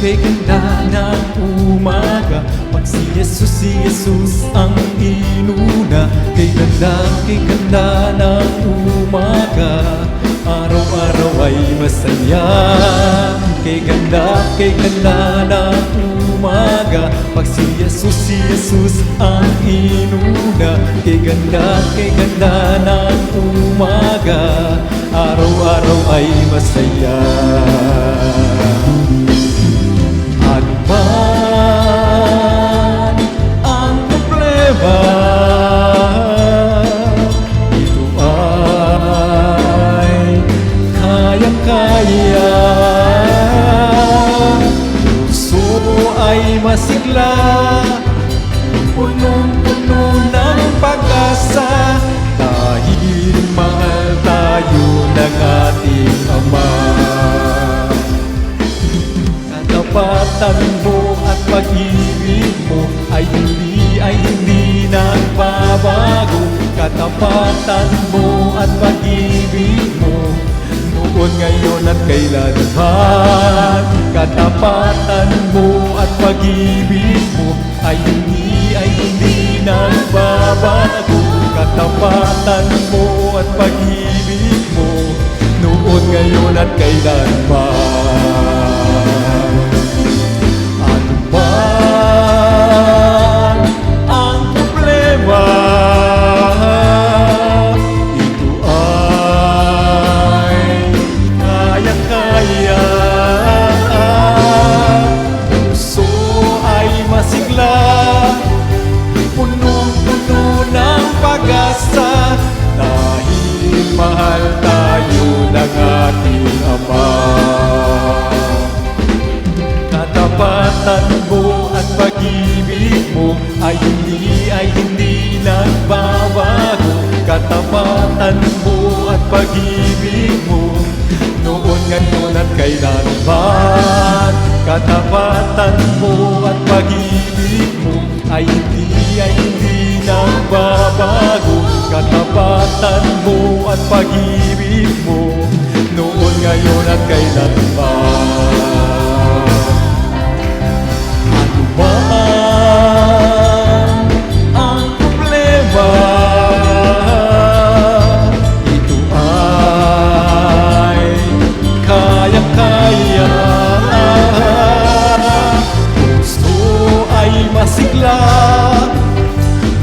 kay ganda ng umaga. Pag si Jesus ang inuna. Kay ganda ng umaga. Araw-araw ay masaya. Kay ganda ng umaga. Pag si Jesus ang inuna. Kay ganda ng umaga. Araw-araw ay masaya. Ano man ang problema, ito ay kayang-kaya. Puso ay masigla, punong-puno ng pag-asa, dahil mahal tayo ng ating Ama. Katapatan mo at pag-ibig mo ay hindi nagbabago. Katapatan mo at pag-ibig mo, noon, ngayon at kailanman. Katapatan mo at pag-ibig mo ay hindi nagbabago. Katapatan mo at pag-ibig mo, noon, ngayon at kailanman. Ano man ang problema, ito ay kayang-kaya. Puso ay masigla, punong-puno ng pag-asa, dahil mahal tayo ng ating Ama. Katapatan mo at pag-ibig mo ay hindi nagbabago. Katapatan mo at pag-ibig mo, noon, ngayon at kailanman. Katapatan mo at pag-ibig mo ay hindi nagbabago. Katapatan mo at pag-ibig mo, noon, ngayon at kailanman. Ano man ang problema, ito ay kayang-kaya. Puso ay masigla,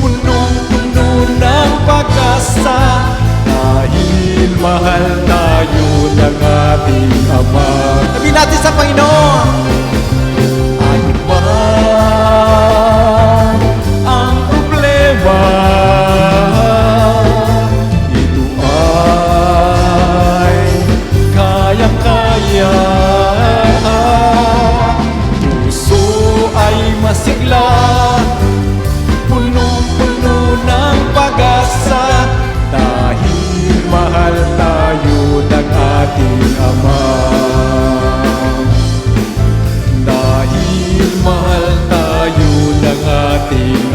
punong-puno ng pag-asa, dahil mahal tayo ng ating Ama. Sabihin natin sa Panginoon. Ano man ang problema, ito ay kayang-kaya. Puso ay masigla, punong-puno ng pag-asa, dahil mahal tayo ng ating Ama. Dahil mahal tayo ng ating